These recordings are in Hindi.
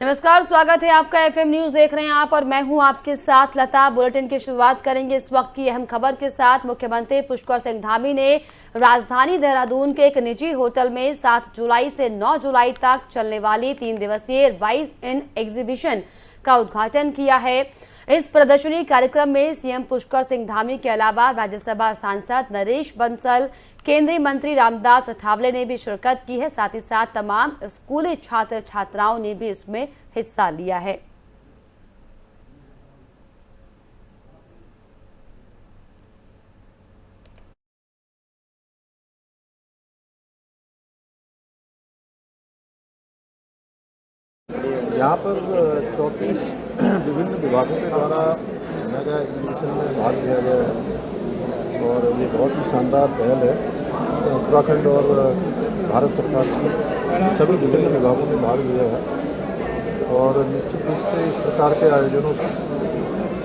नमस्कार, स्वागत है आपका एफएम न्यूज देख रहे हैं आप और मैं हूं आपके साथ लता। बुलेटिन की शुरुआत करेंगे इस वक्त की अहम खबर के साथ। मुख्यमंत्री पुष्कर सिंह धामी ने राजधानी देहरादून के एक निजी होटल में 7 जुलाई से 9 जुलाई तक चलने वाली 3 दिवसीय राइज इन एग्जीबिशन का उद्घाटन किया है। इस प्रदर्शनी कार्यक्रम में सीएम पुष्कर सिंह धामी के अलावा राज्यसभा सांसद नरेश बंसल, केंद्रीय मंत्री रामदास अठावले ने भी शिरकत की है। साथ ही साथ तमाम स्कूली छात्र छात्राओं ने भी इसमें हिस्सा लिया है। यहाँ पर 34 विभिन्न विभागों के द्वारा मेगा एग्जीबिशन में भाग लिया गया है और ये बहुत ही शानदार पहल है। उत्तराखंड और भारत सरकार की सभी विभिन्न विभागों में भाग लिया है और निश्चित रूप से इस प्रकार के आयोजनों से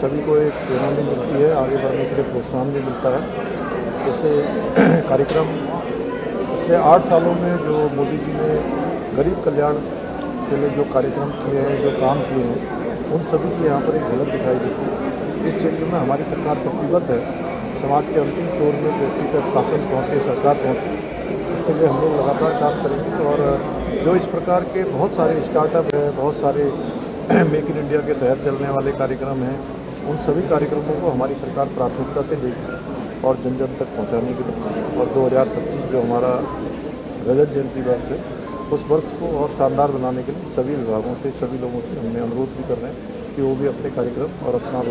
सभी को एक प्रेरणा भी मिलती है, आगे बढ़ने के लिए प्रोत्साहन भी मिलता है। जैसे कार्यक्रम पिछले 8 सालों में जो मोदी जी ने गरीब कल्याण के लिए जो कार्यक्रम किए हैं, जो काम किए हैं, उन सभी की यहाँ पर एक झलक दिखाई देती है। इस क्षेत्र में हमारी सरकार प्रतिबद्ध है। समाज के अंतिम छोर में व्यक्ति तक शासन पहुँचे, सरकार पहुँचे, इसके लिए हम लोग लगातार काम करेंगे। और जो इस प्रकार के बहुत सारे स्टार्टअप है, बहुत सारे मेक इन इंडिया के तहत चलने वाले कार्यक्रम हैं, उन सभी कार्यक्रमों को हमारी सरकार प्राथमिकता से देगी और जन जन तक पहुँचाने के लिए। और 2025 जो हमारा रजत जयंती वर्ष है, उस वर्ष को और शानदार बनाने के लिए सभी विभागों से, सभी लोगों से हमने अनुरोध भी कर रहे हैं कि वो भी अपने कार्यक्रम और अपना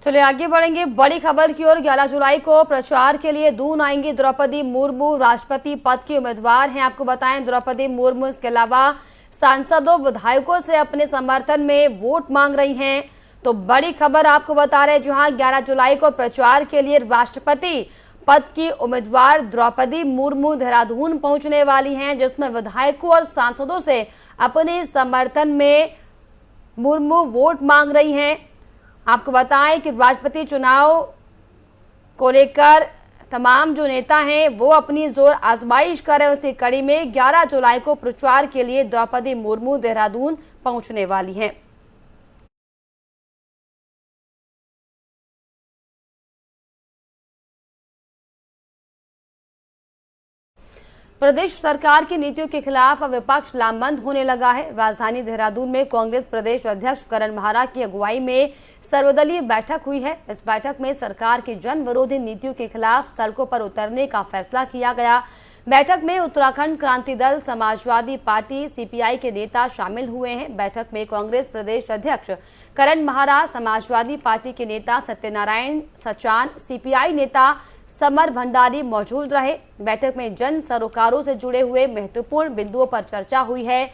चलिए आगे बढ़ेंगे बड़ी खबर की ओर। 11 जुलाई को प्रचार के लिए दून आएंगी द्रौपदी मुर्मू। राष्ट्रपति पद की उम्मीदवार हैं। आपको बताएं, द्रौपदी मुर्मू इसके अलावा सांसदों विधायकों से अपने समर्थन में वोट मांग रही हैं। तो बड़ी खबर आपको बता रहे हैं, जहां 11 जुलाई को प्रचार के लिए राष्ट्रपति पद की उम्मीदवार द्रौपदी मुर्मू देहरादून पहुंचने वाली हैं, जिसमें विधायकों और सांसदों से अपने समर्थन में मुर्मू वोट मांग रही हैं। आपको बताएं कि राष्ट्रपति चुनाव को लेकर तमाम जो नेता हैं वो अपनी जोर आजमाइश कर रहे हैं। उसी कड़ी में 11 जुलाई को प्रचार के लिए द्रौपदी मुर्मू देहरादून पहुंचने वाली हैं। प्रदेश सरकार की नीतियों के खिलाफ विपक्ष लामबंद होने लगा है। राजधानी देहरादून में कांग्रेस प्रदेश अध्यक्ष करण महारा की अगुवाई में सर्वदलीय बैठक हुई है। इस बैठक में सरकार की जन विरोधी नीतियों के खिलाफ सड़कों पर उतरने का फैसला किया गया। बैठक में उत्तराखंड क्रांति दल, समाजवादी पार्टी, सीपीआई के नेता शामिल हुए हैं। बैठक में कांग्रेस प्रदेश अध्यक्ष करण महारा, समाजवादी पार्टी के नेता सत्यनारायण सचान, सीपीआई नेता समर भंडारी मौजूद रहे। बैठक में जन सरोकारों से जुड़े हुए महत्वपूर्ण बिंदुओं पर चर्चा हुई है।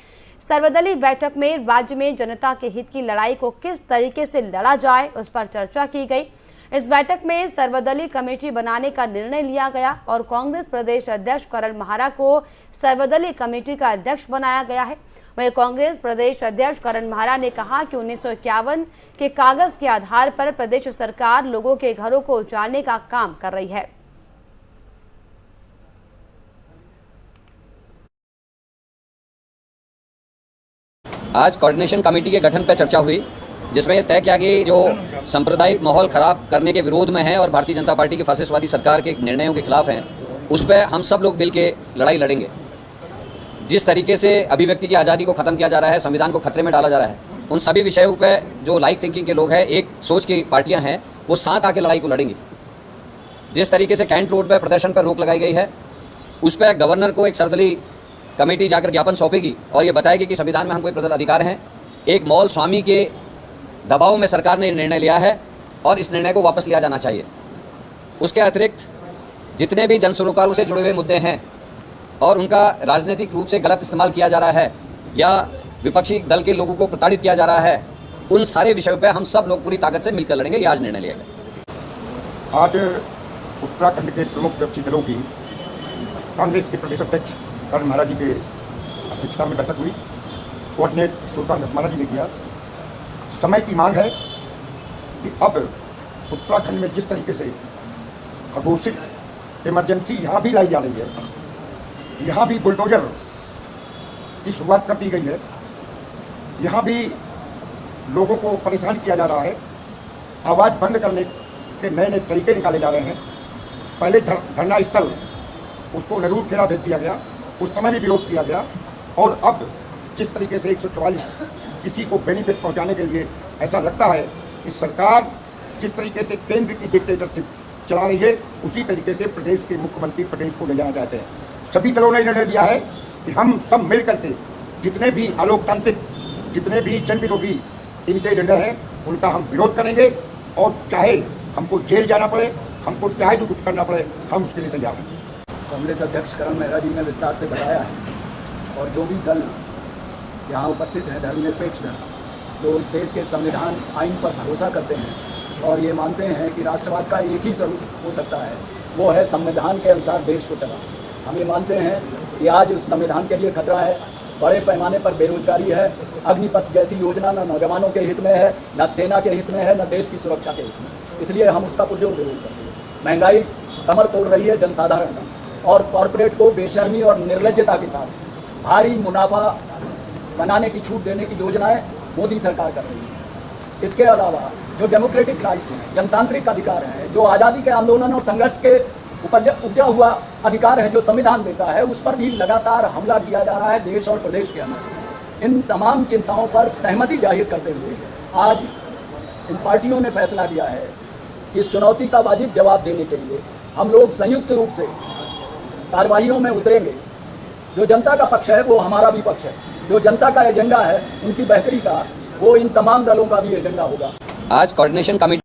सर्वदलीय बैठक में राज्य में जनता के हित की लड़ाई को किस तरीके से लड़ा जाए, उस पर चर्चा की गई। इस बैठक में सर्वदलीय कमेटी बनाने का निर्णय लिया गया और कांग्रेस प्रदेश अध्यक्ष करण महारा को सर्वदलीय कमेटी का अध्यक्ष बनाया गया है। वहीं कांग्रेस प्रदेश अध्यक्ष करण महारा ने कहा कि 1951 के कागज के आधार पर प्रदेश सरकार लोगों के घरों को उजाड़ने का काम कर रही है। आज कोऑर्डिनेशन कमेटी के गठन पर चर्चा हुई, जिसमें यह तय किया कि जो सांप्रदायिक माहौल खराब करने के विरोध में है और भारतीय जनता पार्टी की फासिस्टवादी सरकार के निर्णयों के खिलाफ हैं, उस पर हम सब लोग मिल के लड़ाई लड़ेंगे। जिस तरीके से अभिव्यक्ति की आज़ादी को ख़त्म किया जा रहा है, संविधान को खतरे में डाला जा रहा है, उन सभी विषयों पर जो लाइक थिंकिंग के लोग हैं, एक सोच की पार्टियां हैं, वो साथ आके लड़ाई को लड़ेंगी। जिस तरीके से कैंट रोड पर प्रदर्शन पर रोक लगाई गई है, उस पर गवर्नर को एक सर्वदलीय कमेटी जाकर ज्ञापन सौंपेगी और ये बताएगी कि संविधान में हम कोई प्रदत्त अधिकार हैं। एक मॉल स्वामी के दबाव में सरकार ने निर्णय लिया है और इस निर्णय को वापस लिया जाना चाहिए। उसके अतिरिक्त जितने भी जन सरोकारों से जुड़े हुए मुद्दे हैं और उनका राजनीतिक रूप से गलत इस्तेमाल किया जा रहा है या विपक्षी दल के लोगों को प्रताड़ित किया जा रहा है, उन सारे विषयों पर हम सब लोग पूरी ताकत से मिलकर लड़ेंगे। ये आज निर्णय लिया गया। आज उत्तराखंड के प्रमुख विपक्षी दलों की कांग्रेस के प्रदेश अध्यक्ष करण महाराज जी के अध्यक्षता में बैठक हुई। कोऑर्डिनेट सुल्तान दस महाराज जी ने किया। समय की मांग है कि अब उत्तराखंड में जिस तरीके से अघोषित इमरजेंसी यहाँ भी लाई जा रही है, यहाँ भी बुलडोजर की शुरुआत कर दी गई है, यहाँ भी लोगों को परेशान किया जा रहा है, आवाज़ बंद करने के नए नए तरीके निकाले जा रहे हैं। पहले धरना स्थल उसको नरूर खेड़ा भेज दिया गया, उस समय भी विरोध किया गया, और अब जिस तरीके से 144 किसी को बेनिफिट पहुंचाने के लिए ऐसा लगता है कि सरकार जिस तरीके से केंद्र की डिक्टेटरशिप चला रही है, उसी तरीके से प्रदेश के मुख्यमंत्री प्रदेश को ले जाना चाहते हैं। सभी दलों ने निर्णय लिया है कि हम सब मिल करके जितने भी अलोकतांत्रिक, जितने भी जन विरोधी इनके निर्णय हैं, उनका हम विरोध करेंगे, और चाहे हमको जेल जाना पड़े, हमको चाहे जो कुछ करना पड़े, हम उसके लिए तैयार हैं। कांग्रेस अध्यक्ष करण मेहरा जी ने विस्तार से बताया है, और जो भी दल यहाँ उपस्थित है, धर्मनिरपेक्ष दल, जो इस देश के संविधान आइन पर भरोसा करते हैं और ये मानते हैं कि राष्ट्रवाद का एक ही स्वरूप हो सकता है, वो है संविधान के अनुसार देश को चलाना। हम ये मानते हैं कि आज उस संविधान के लिए खतरा है, बड़े पैमाने पर बेरोजगारी है, अग्निपथ जैसी योजना न नौजवानों के हित में है, न सेना के हित में है, न देश की सुरक्षा के हित में। इसलिए हम उसका पुरजोर विरोध करते हैं। महंगाई कमर तोड़ रही है जनसाधारण का, और कॉरपोरेट को बेशर्मी और निर्लज्जता के साथ भारी मुनाफा बनाने की छूट देने की योजनाएं मोदी सरकार कर रही है। इसके अलावा जो डेमोक्रेटिक राइट हैं, जनतांत्रिक अधिकार हैं, जो आज़ादी के आंदोलन और संघर्ष के उपजा हुआ अधिकार है जो संविधान देता है, उस पर भी लगातार हमला किया जा रहा है देश और प्रदेश के अंदर। इन तमाम चिंताओं पर सहमति जाहिर करते हुए आज इन पार्टियों ने फैसला लिया है कि इस चुनौती का वाजिब जवाब देने के लिए हम लोग संयुक्त रूप से कार्रवाइयों में उतरेंगे। जो जनता का पक्ष है वो हमारा भी पक्ष है, जो जनता का एजेंडा है उनकी बेहतरी का, वो इन तमाम दलों का भी एजेंडा होगा। आज कोऑर्डिनेशन कमेटी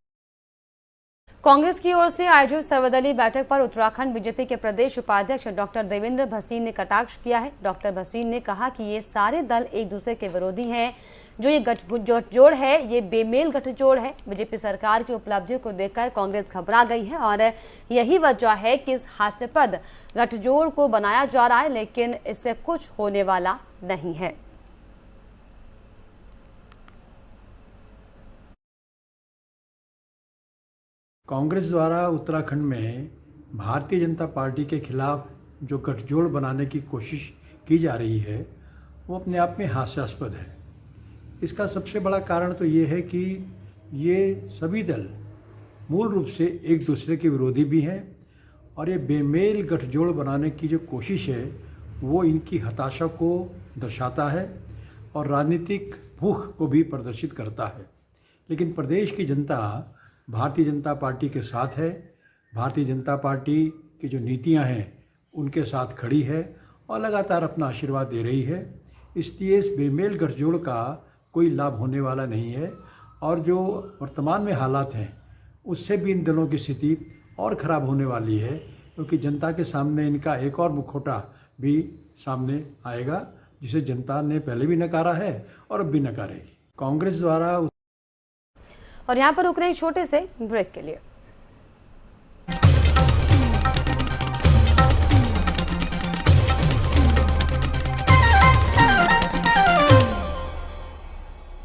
कांग्रेस की ओर से आयोजित सर्वदलीय बैठक पर उत्तराखंड बीजेपी के प्रदेश उपाध्यक्ष डॉक्टर देवेंद्र भसीन ने कटाक्ष किया है। डॉक्टर भसीन ने कहा कि ये सारे दल एक दूसरे के विरोधी हैं। जो ये गठजोड़ है, ये बेमेल गठजोड़ है। बीजेपी सरकार की उपलब्धियों को देखकर कांग्रेस घबरा गई है और यही वजह है कि इस हास्यास्पद गठजोड़ को बनाया जा रहा है, लेकिन इससे कुछ होने वाला नहीं है। कांग्रेस द्वारा उत्तराखंड में भारतीय जनता पार्टी के खिलाफ जो गठजोड़ बनाने की कोशिश की जा रही है, वो अपने आप में हास्यास्पद है। इसका सबसे बड़ा कारण तो ये है कि ये सभी दल मूल रूप से एक दूसरे के विरोधी भी हैं, और ये बेमेल गठजोड़ बनाने की जो कोशिश है वो इनकी हताशा को दर्शाता है और राजनीतिक भूख को भी प्रदर्शित करता है। लेकिन प्रदेश की जनता भारतीय जनता पार्टी के साथ है। भारतीय जनता पार्टी की जो नीतियां हैं उनके साथ खड़ी है और लगातार अपना आशीर्वाद दे रही है। इसलिए इस बेमेल गठजोड़ का कोई लाभ होने वाला नहीं है, और जो वर्तमान में हालात हैं उससे भी इन दलों की स्थिति और ख़राब होने वाली है, क्योंकि जनता के सामने इनका एक और मुखौटा भी सामने आएगा, जिसे जनता ने पहले भी नकारा है और अब भी नकारेगी। कांग्रेस द्वारा और यहाँ पर रुक रहे हैं छोटे से ब्रेक के लिए।